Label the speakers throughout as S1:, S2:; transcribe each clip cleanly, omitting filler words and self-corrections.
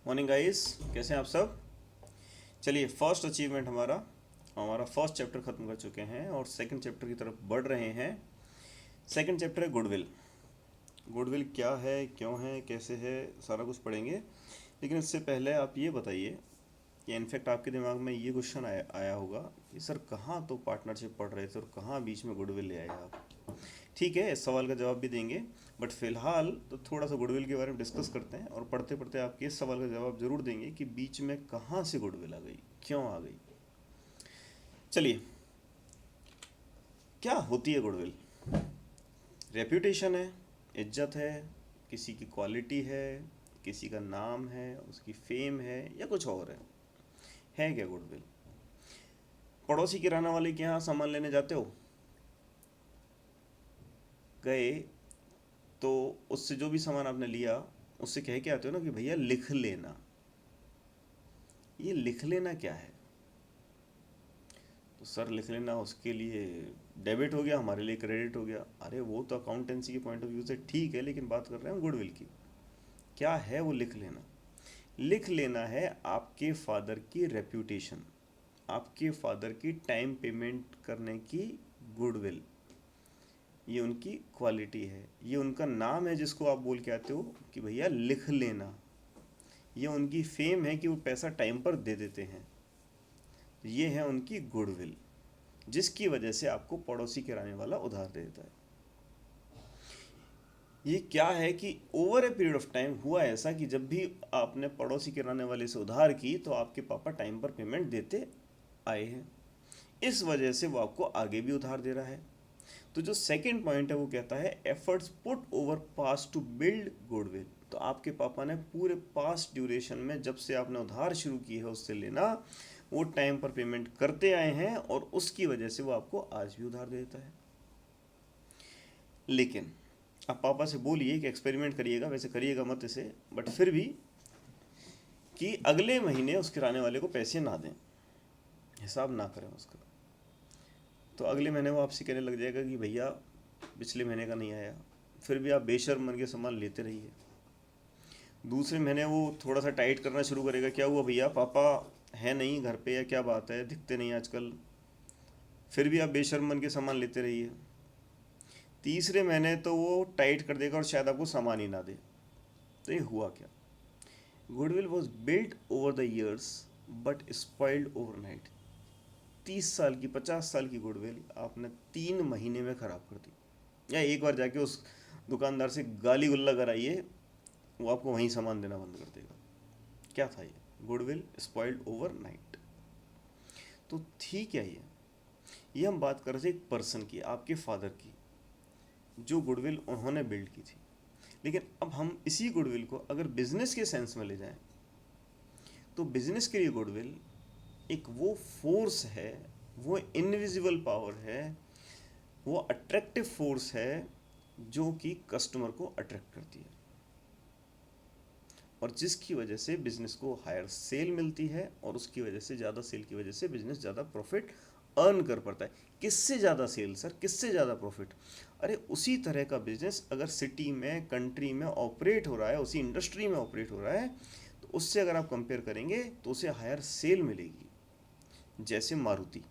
S1: Morning guys, कैसे हैं आप सब। चलिए, फर्स्ट अचीवमेंट हमारा हमारा फर्स्ट चैप्टर ख़त्म कर चुके हैं और सेकंड चैप्टर की तरफ बढ़ रहे हैं। सेकंड चैप्टर है गुडविल। गुडविल क्या है, क्यों है, कैसे है, सारा कुछ पढ़ेंगे। लेकिन इससे पहले आप ये बताइए कि इनफैक्ट आपके दिमाग में ये क्वेश्चन आया होगा कि सर कहाँ तो पार्टनरशिप पढ़ रहे थे और कहाँ बीच में गुडविल ले आए आप। ठीक है, इस सवाल का जवाब भी देंगे, बट फिलहाल तो थोड़ा सा गुडविल के बारे में डिस्कस करते हैं और पढ़ते पढ़ते आपके इस सवाल का जवाब जरूर देंगे कि बीच में कहाँ से गुडविल आ गई, क्यों आ गई। चलिए, क्या होती है गुडविल। रेप्यूटेशन है, इज्जत है, किसी की क्वालिटी है, किसी का नाम है, उसकी फेम है, या कुछ और है क्या गुडविल। पड़ोसी किराना वाले के यहाँ सामान लेने जाते हो, गए, तो उससे जो भी सामान आपने लिया उससे कह के आते हो ना कि भैया लिख लेना। ये लिख लेना क्या है। तो सर लिख लेना उसके लिए डेबिट हो गया, हमारे लिए क्रेडिट हो गया। अरे वो तो अकाउंटेंसी के पॉइंट ऑफ व्यू से ठीक है, लेकिन बात कर रहे हैं हम गुडविल की। क्या है वो लिख लेना। लिख लेना है आपके फादर की रेप्यूटेशन, आपके फादर की टाइम पेमेंट करने की गुडविल। ये उनकी क्वालिटी है, ये उनका नाम है जिसको आप बोल के आते हो कि भैया लिख लेना। ये उनकी फेम है कि वो पैसा टाइम पर दे देते हैं। ये है उनकी गुडविल, जिसकी वजह से आपको पड़ोसी किराने वाला उधार दे देता है। ये क्या है कि over a period of time हुआ ऐसा कि जब भी आपने पड़ोसी किराने वाले से उधार की तो आपके पापा टाइम पर पेमेंट देते आए हैं। इस वजह से वो आपको आगे भी उधार दे रहा है। तो जो सेकंड पॉइंट है वो कहता है efforts put over past to build goodwill. तो आपके पापा ने पूरे पास्ट ड्यूरेशन में जब से आपने उधार शुरू की है उससे लेना, वो टाइम पर पेमेंट करते आए हैं और उसकी वजह से वो आपको आज भी उधार देता है। लेकिन आप पापा से बोलिए कि एक्सपेरिमेंट करिएगा, वैसे करिएगा मत इसे, बट फिर भी, कि अगले महीने उस किराने वाले को पैसे ना दें, हिसाब ना करें उसका। तो अगले महीने वो आपसे कहने लग जाएगा कि भैया पिछले महीने का नहीं आया। फिर भी आप बेशर्म मन के सामान लेते रहिए। दूसरे महीने वो थोड़ा सा टाइट करना शुरू करेगा, क्या हुआ भैया, पापा है नहीं घर पे, या क्या बात है, दिखते नहीं आजकल। फिर भी आप बेशर्म मन के सामान लेते रहिए। तीसरे महीने तो वो टाइट कर देगा और शायद आपको सामान ही ना दे। तो ये हुआ क्या। Goodwill was built over the years but spoiled overnight. 30 साल की, 50 साल की गुडविल आपने 3 महीने में खराब कर दी। या एक बार जाके उस दुकानदार से गाली गुल्ला कराइए, वो आपको वहीं सामान देना बंद कर देगा। क्या था ये, गुडविल स्पॉइल्ड ओवर नाइट। तो थी क्या ये हम बात कर रहे थे एक पर्सन की, आपके फादर की, जो गुडविल उन्होंने बिल्ड की थी। लेकिन अब हम इसी गुडविल को अगर बिजनेस के सेंस में ले जाएं, तो बिजनेस के लिए गुडविल एक वो फोर्स है, वो इनविजिबल पावर है, वो अट्रैक्टिव फोर्स है जो कि कस्टमर को अट्रैक्ट करती है और जिसकी वजह से बिजनेस को हायर सेल मिलती है और उसकी वजह से, ज़्यादा सेल की वजह से बिजनेस ज़्यादा प्रॉफिट अर्न कर पाता है। किससे ज़्यादा सेल सर, किससे ज़्यादा प्रॉफिट। अरे उसी तरह का बिजनेस अगर सिटी में, कंट्री में ऑपरेट हो रहा है, उसी इंडस्ट्री में ऑपरेट हो रहा है, तो उससे अगर आप कंपेयर करेंगे तो उसे हायर सेल मिलेगी। जैसे मारुति,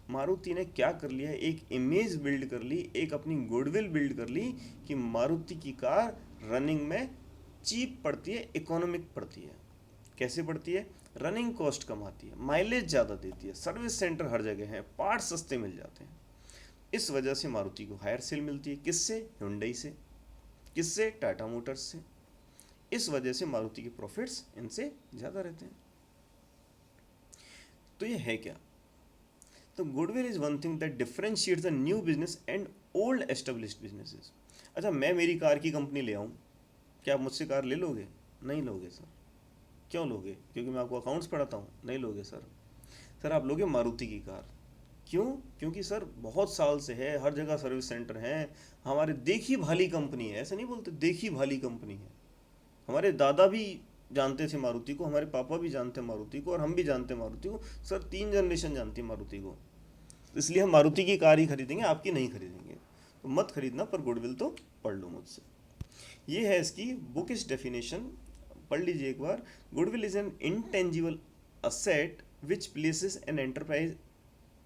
S1: मारुति ने क्या कर लिया, एक इमेज बिल्ड कर ली, एक अपनी गुडविल बिल्ड कर ली कि मारुति की कार रनिंग में चीप पड़ती है, इकोनॉमिक पड़ती है। कैसे पड़ती है, रनिंग कॉस्ट कम आती है, माइलेज ज़्यादा देती है, सर्विस सेंटर हर जगह है, पार्ट सस्ते मिल जाते हैं। इस वजह से मारुति को हायर सेल मिलती है। किससे, हुंडई से। किससे, टाटा मोटर्स से। इस वजह से मारुति के प्रॉफिट्स इनसे ज़्यादा रहते हैं। तो ये है क्या। तो goodwill is one thing that differentiates the new business and old established businesses. अच्छा, मैं मेरी कार की कंपनी ले आऊँ, क्या आप मुझसे कार ले लोगे। नहीं लोगे सर। क्यों लोगे, क्योंकि मैं आपको अकाउंट्स पढ़ाता हूँ। नहीं लोगे सर। सर आप लोगे मारुति की कार। क्यों, क्योंकि सर बहुत साल से है, हर जगह सर्विस सेंटर हैं, हमारे देखी भाली कंपनी है। ऐसे नहीं बोलते, देखी भाली कंपनी है। हमारे दादा भी जानते थे मारुति को, हमारे पापा भी जानते हैं मारुति को, और हम भी जानते हैं मारुति को। सर 3 जनरेशन जानती है मारुति को। इसलिए हम मारुति की कार ही खरीदेंगे, आपकी नहीं खरीदेंगे। तो मत खरीदना, पर गुडविल तो पढ़ लो मुझसे। ये है इसकी बुकिश डेफिनेशन, पढ़ लीजिए एक बार। Goodwill is an intangible asset which places an enterprise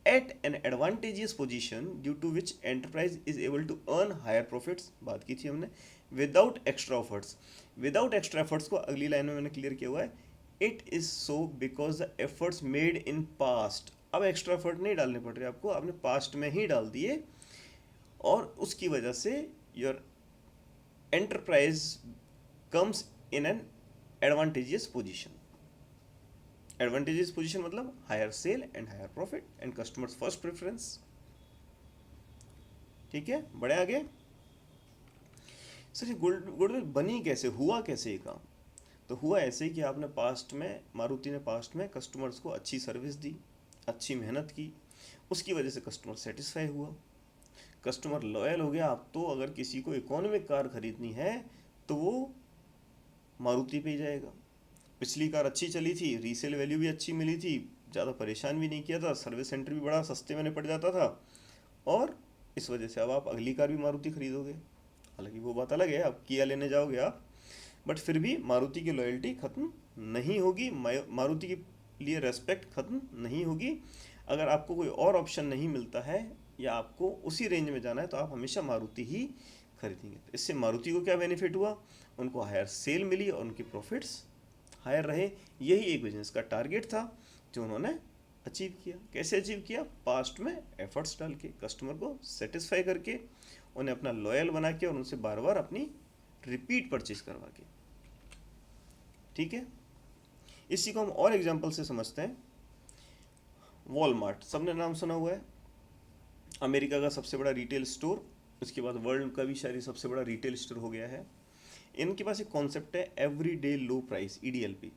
S1: at an advantageous position due to which enterprise is able to earn higher profits, बात की थी हमने, without extra efforts. Without extra efforts को अगली लाइन में मैंने क्लियर किया हुआ है, it is so because the efforts made in past. अब एक्स्ट्रा एफर्ट नहीं डालने पड़ रहे आपको, आपने पास्ट में ही डाल दिए, और उसकी वजह से your enterprise comes in an advantageous position. Advantageous position मतलब higher sale and higher profit and customers first preference. ठीक है, बढ़े आगे। सर ये गुडविल बनी कैसे, हुआ कैसे ये काम? तो हुआ ऐसे कि आपने पास्ट में, मारुति ने पास्ट में कस्टमर्स को अच्छी सर्विस दी, अच्छी मेहनत की, उसकी वजह से कस्टमर सेटिस्फाई हुआ, कस्टमर लॉयल हो गया। आप तो अगर किसी को इकोनॉमिक कार खरीदनी है तो वो मारुति पे ही जाएगा। पिछली कार अच्छी चली थी, रीसेल वैल्यू भी अच्छी मिली थी, ज़्यादा परेशान भी नहीं किया था, सर्विस सेंटर भी बड़ा सस्ते में निपट जाता था, और इस वजह से अब आप अगली कार भी मारुति खरीदोगे। हालांकि वो बात अलग है, अब किया लेने जाओगे आप, बट फिर भी मारुति की लॉयल्टी ख़त्म नहीं होगी, मारुति के लिए रेस्पेक्ट ख़त्म नहीं होगी। अगर आपको कोई और ऑप्शन नहीं मिलता है या आपको उसी रेंज में जाना है तो आप हमेशा मारुति ही खरीदेंगे। तो इससे मारुति को क्या बेनिफिट हुआ, उनको हायर सेल मिली और उनकी प्रॉफिट्स हायर रहे। यही एक बिजनेस का टारगेट था जो उन्होंने अचीव किया। कैसे अचीव किया? पास्ट में एफर्ट्स डाल के, कस्टमर को सेटिस्फाई करके, उन्हें अपना लॉयल बना के और उनसे बार बार अपनी रिपीट परचेज करवा के। ठीक है, इसी को हम और एग्जांपल से समझते हैं। वॉलमार्ट, सबने नाम सुना हुआ है, अमेरिका का सबसे बड़ा रिटेल स्टोर, उसके बाद वर्ल्ड का भी शायद सबसे बड़ा रिटेल स्टोर हो गया है। इनके पास एक कॉन्सेप्ट है एवरीडे लो प्राइस, EDLP।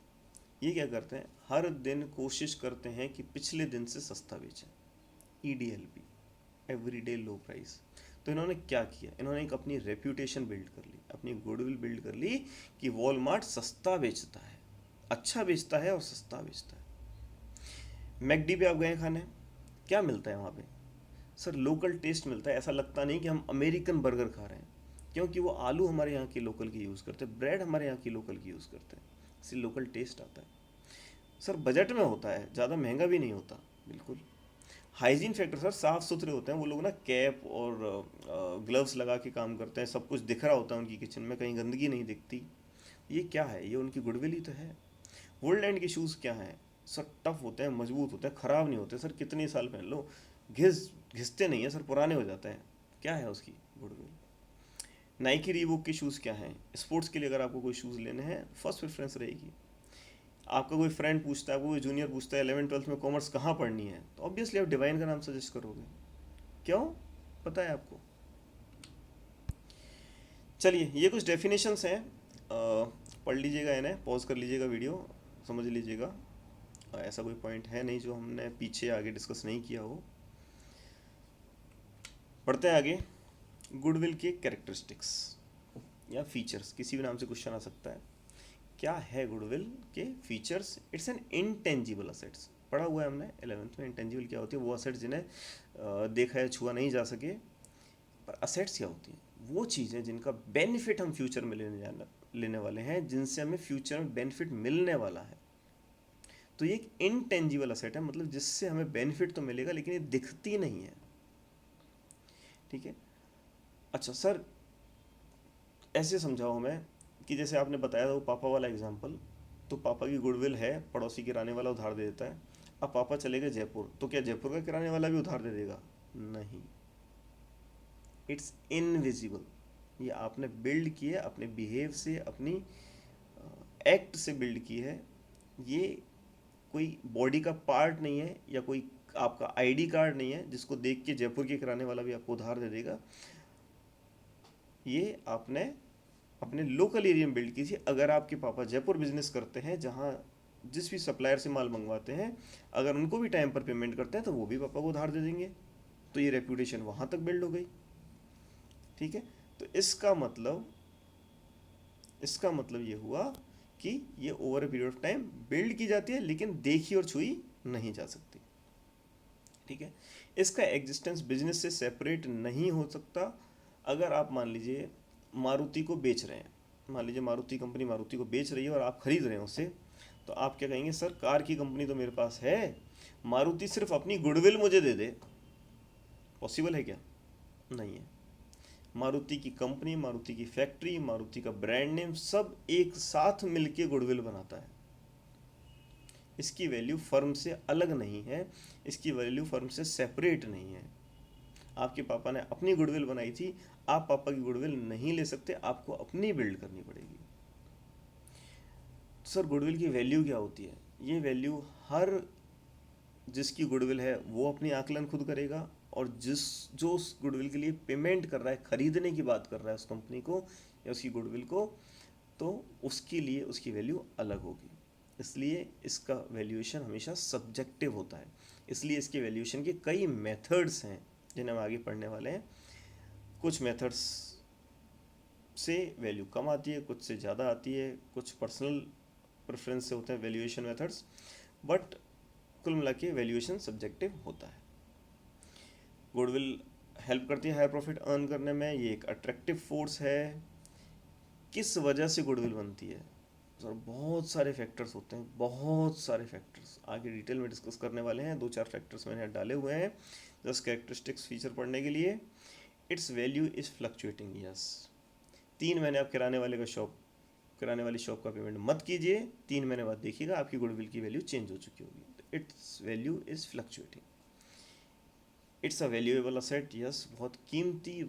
S1: ये क्या करते हैं, हर दिन कोशिश करते हैं कि पिछले दिन से सस्ता बेचें, EDLP, एवरीडे लो प्राइस। तो इन्होंने क्या किया, इन्होंने एक अपनी रेप्यूटेशन बिल्ड कर ली, अपनी गुडविल बिल्ड कर ली कि वॉलमार्ट सस्ता बेचता है, अच्छा बेचता है और सस्ता बेचता है। मैकडी पे आप गए खाने, क्या मिलता है वहाँ पे? सर लोकल टेस्ट मिलता है, ऐसा लगता नहीं कि हम अमेरिकन बर्गर खा रहे हैं, क्योंकि वो आलू हमारे यहाँ की लोकल की यूज़ करते हैं, ब्रेड हमारे यहाँ की लोकल की यूज़ करते हैं, इसलिए लोकल टेस्ट आता है। सर बजट में होता है, ज़्यादा महंगा भी नहीं होता, बिल्कुल। हाइजीन फैक्टर सर, साफ़ सुथरे होते हैं वो लोग ना, कैप और ग्लव्स लगा के काम करते हैं, सब कुछ दिख रहा होता है उनकी किचन में, कहीं गंदगी नहीं दिखती। ये क्या है, ये उनकी गुडविल ही तो है। वुडलैंड के शूज़ क्या हैं सर, टफ होते हैं, मजबूत होते हैं, ख़राब नहीं होते सर, कितने साल पहन लो घिसते नहीं हैं सर, पुराने हो जाते हैं। क्या है उसकी गुडविल? नाइकी रीबॉक के शूज़ क्या हैं? स्पोर्ट्स के लिए अगर आपको कोई शूज़ लेने हैं, फर्स्ट प्रेफरेंस रहेगी। आपका कोई फ्रेंड पूछता है, आपको कोई जूनियर पूछता है 11th-12th में कॉमर्स कहाँ पढ़नी है, तो ऑब्वियसली आप डिवाइन का नाम सजेस्ट करोगे। क्यों? पता है आपको। चलिए, ये कुछ डेफिनेशंस हैं, पढ़ लीजिएगा इन्हें, पॉज कर लीजिएगा वीडियो, समझ लीजिएगा। ऐसा कोई पॉइंट है नहीं जो हमने पीछे आगे डिस्कस नहीं किया हो। पढ़ते हैं आगे। गुडविल के कैरेक्टरिस्टिक्स या फीचर्स, किसी भी नाम से क्वेश्चन आ सकता है। क्या है गुडविल के features? It's an intangible assets, पढ़ा हुआ है हमने 11th में। इंटेंजिबल क्या होती है? वो असेट्स जिन्हें देखा या छुआ नहीं जा सके। पर असेट्स क्या होती हैं? वो चीज़ें जिनका बेनिफिट हम फ्यूचर में लेने वाले हैं, जिनसे हमें फ्यूचर में बेनिफिट मिलने वाला है। तो ये एक इनटेंजिबल असेट है, मतलब जिससे हमें बेनिफिट तो मिलेगा लेकिन ये दिखती नहीं है। ठीक है, अच्छा सर ऐसे समझाओ हमें कि जैसे आपने बताया था वो पापा वाला एग्जांपल, तो पापा की गुडविल है, पड़ोसी किराने वाला उधार दे देता है। अब पापा चले गए जयपुर, तो क्या जयपुर का किराने वाला भी उधार दे देगा? नहीं, इट्स इनविजिबल। ये आपने बिल्ड की है, अपने बिहेव से, अपनी एक्ट से बिल्ड की है। ये कोई बॉडी का पार्ट नहीं है या कोई आपका आईडी कार्ड नहीं है जिसको देख के जयपुर के किराने वाला भी आपको उधार दे देगा। ये आपने अपने लोकल एरिया में बिल्ड की थी। अगर आपके पापा जयपुर बिजनेस करते हैं, जहाँ जिस भी सप्लायर से माल मंगवाते हैं, अगर उनको भी टाइम पर पेमेंट करते हैं तो वो भी पापा को उधार दे देंगे, तो ये रेप्यूटेशन वहाँ तक बिल्ड हो गई। ठीक है, तो इसका मतलब ये हुआ कि ये over a period of time build की जाती है लेकिन देखी और छुई नहीं जा सकती। ठीक है, इसका एग्जिस्टेंस बिजनेस से सेपरेट नहीं हो सकता। अगर आप मान लीजिए मारुति को बेच रहे हैं, मान लीजिए मारुति कंपनी मारुति को बेच रही है और आप खरीद रहे हैं उससे, तो आप क्या कहेंगे, सर कार की कंपनी तो मेरे पास है, मारुति सिर्फ अपनी गुडविल मुझे दे दे। पॉसिबल है क्या? नहीं है। मारुति की कंपनी, मारुति की फैक्ट्री, मारुति का ब्रांड नेम सब एक साथ मिलके गुडविल बनाता है। इसकी वैल्यू फर्म से अलग नहीं है, इसकी वैल्यू फर्म से सेपरेट नहीं है। आपके पापा ने अपनी गुडविल बनाई थी, आप पापा की गुडविल नहीं ले सकते, आपको अपनी बिल्ड करनी पड़ेगी। सर गुडविल की वैल्यू क्या होती है? ये वैल्यू हर जिसकी गुडविल है वो अपनी आकलन खुद करेगा, और जो उस गुडविल के लिए पेमेंट कर रहा है, खरीदने की बात कर रहा है उस कंपनी को या उसकी गुडविल को, तो उसके लिए उसकी वैल्यू अलग होगी। इसलिए इसका वैल्यूएशन हमेशा सब्जेक्टिव होता है। इसलिए इसके वैल्यूएशन के कई मेथड्स हैं जिन्हें हम आगे पढ़ने वाले हैं। कुछ मेथड्स से वैल्यू कम आती है, कुछ से ज़्यादा आती है, कुछ पर्सनल प्रेफरेंस से होते हैं वैल्यूएशन मेथड्स, बट कुल मिला के वैल्यूएशन सब्जेक्टिव होता है। गुडविल हेल्प करती है हायर प्रॉफिट अर्न करने में, ये एक अट्रैक्टिव फोर्स है। किस वजह से गुडविल बनती है? सर बहुत सारे फैक्टर्स होते हैं, बहुत सारे फैक्टर्स, आगे डिटेल में डिस्कस करने वाले हैं। 2-4 फैक्टर्स मैंने डाले हुए हैं जस्ट कैरेक्टरिस्टिक्स फीचर पढ़ने के लिए। It's value is fluctuating, yes. 3 महीने आप किराने वाली शॉप का पेमेंट मत कीजिए, 3 महीने बाद देखिएगा आपकी गुडविल की वैल्यू चेंज हो चुकी होगी। It's value is fluctuating. It's a valuable asset, yes. बहुत कीमती,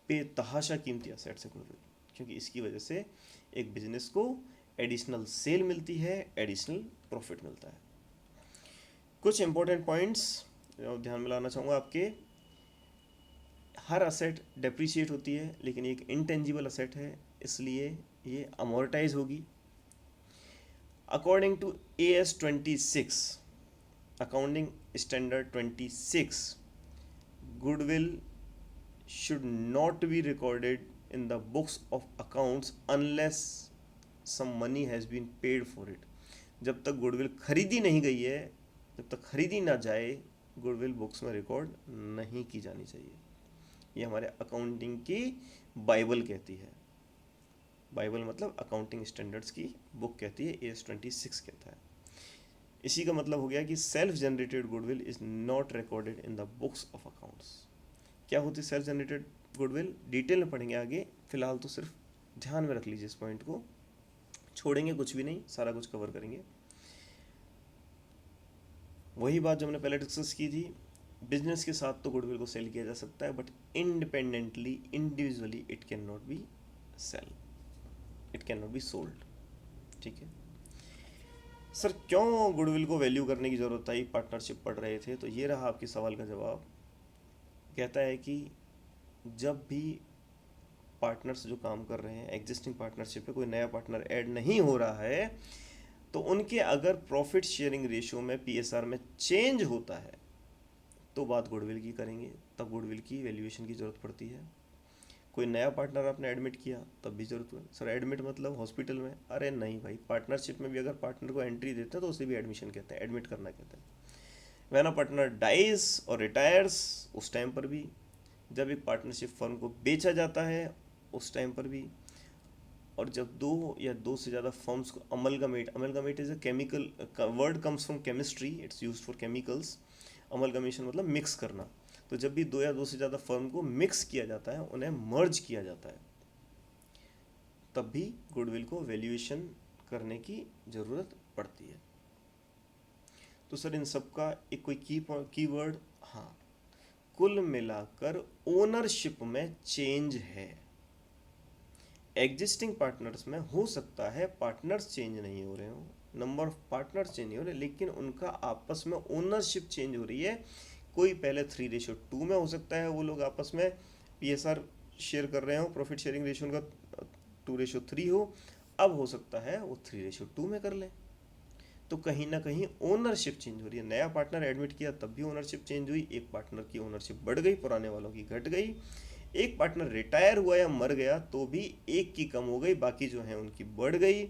S1: बेतहाशा कीमती असेट्स है गुडविल, क्योंकि इसकी वजह से एक बिजनेस को एडिशनल सेल मिलती है, एडिशनल प्रॉफिट मिलता है। कुछ इंपॉर्टेंट पॉइंट्स ध्यान में लाना चाहूँगा आपके। हर असेट डेप्रिशिएट होती है, लेकिन एक इंटेंजिबल असेट है, इसलिए ये अमोर्टाइज होगी। According to AS 26 accounting standard 26, goodwill should not be recorded in the books of accounts unless some money has been paid for it. जब तक गुडविल खरीदी नहीं गई है, जब तक खरीदी ना जाए, गुडविल बुक्स में रिकॉर्ड नहीं की जानी चाहिए। ये हमारे अकाउंटिंग की बाइबल कहती है। बाइबल मतलब अकाउंटिंग स्टैंडर्ड्स की बुक कहती है, AS 26 कहता है। इसी का मतलब हो गया कि self generated goodwill is not recorded in the books of accounts. क्या होती है सेल्फ जनरेटेड गुडविल? डिटेल में पढ़ेंगे आगे, फिलहाल तो सिर्फ ध्यान में रख लीजिए इस पॉइंट को, छोड़ेंगे कुछ भी नहीं, सारा कुछ कवर करेंगे। वही बात जो हमने पहले डिस्कस की थी, बिजनेस के साथ तो गुडविल को सेल किया जा सकता है, but independently, individually it can not be sale, it can not be sold. ठीक है सर, क्यों गुडविल को वैल्यू करने की ज़रूरत आई? पार्टनरशिप पढ़ रहे थे तो ये रहा आपके सवाल का जवाब। कहता है कि जब भी पार्टनर्स जो काम कर रहे हैं एग्जिस्टिंग पार्टनरशिप पे, कोई नया पार्टनर ऐड नहीं हो रहा है, तो उनके अगर प्रॉफिट शेयरिंग रेशियो में, PSR में चेंज होता है, तो बात गुडविल की करेंगे, तब गुडविल की वैल्यूएशन की ज़रूरत पड़ती है। कोई नया पार्टनर आपने एडमिट किया तब भी जरूरत है। सर एडमिट मतलब हॉस्पिटल में? अरे नहीं भाई, पार्टनरशिप में भी अगर पार्टनर को एंट्री देते हैं तो उसे भी एडमिशन कहते हैं, एडमिट करना कहते हैं। व्हेन अ पार्टनर डाइज और रिटायर्स, उस टाइम पर भी, जब एक पार्टनरशिप फर्म को बेचा जाता है उस टाइम पर भी, और जब 2 या 2 से ज़्यादा फर्म्स को amalgamate is a chemical word, comes from chemistry, it's used for chemicals. Amalgamation मतलब मिक्स करना। तो जब भी 2 या 2 से ज़्यादा फर्म को मिक्स किया जाता है, उन्हें मर्ज किया जाता है, तब भी गुडविल को वैल्यूएशन करने की ज़रूरत पड़ती है। तो सर इन सब का एक कोई कीवर्ड, हाँ, कुल मिलाकर ओनरशिप में चेंज है। एग्जिस्टिंग पार्टनर्स में हो सकता है पार्टनर्स चेंज नहीं हो रहे हो, नंबर ऑफ पार्टनर्स चेंज नहीं हो रहे, लेकिन उनका आपस में ओनरशिप चेंज हो रही है। कोई पहले 3:2 में हो सकता है, वो लोग आपस में PSR शेयर कर रहे हो, प्रॉफिट शेयरिंग रेशियो उनका 2:3 हो, अब हो सकता है वो 3:2 में कर लें। तो कहीं ना कहीं ओनरशिप चेंज हो रही है। नया पार्टनर एडमिट किया तब भी ओनरशिप चेंज हुई, एक पार्टनर की ओनरशिप बढ़ गई, पुराने वालों की घट गई। एक पार्टनर रिटायर हुआ या मर गया तो भी एक की कम हो गई, बाकी जो है उनकी बढ़ गई।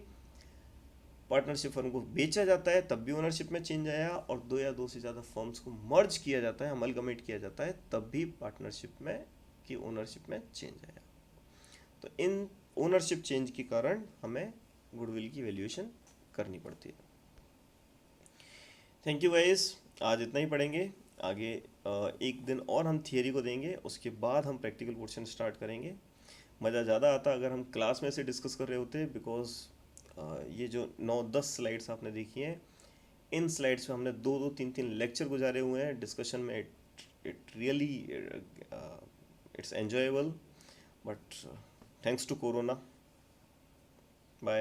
S1: पार्टनरशिप फर्म को बेचा जाता है तब भी ओनरशिप में चेंज आया, और 2 या 2 से ज़्यादा फर्म्स को मर्ज किया जाता है, अमलगमेट किया जाता है, तब भी पार्टनरशिप में की ओनरशिप में चेंज आया। तो इन ओनरशिप चेंज के कारण हमें गुडविल की वैल्यूएशन करनी पड़ती है। थैंक यू गाइस, आज इतना ही पढ़ेंगे। आगे एक दिन और हम थियरी को देंगे, उसके बाद हम प्रैक्टिकल पोर्शन स्टार्ट करेंगे। मज़ा ज़्यादा आता अगर हम क्लास में से डिस्कस कर रहे होते, बिकॉज ये जो 9-10 स्लाइड्स आपने देखी हैं, इन स्लाइड्स में हमने 2-3 लेक्चर गुजारे हुए हैं डिस्कशन में। It really it's enjoyable, but thanks to corona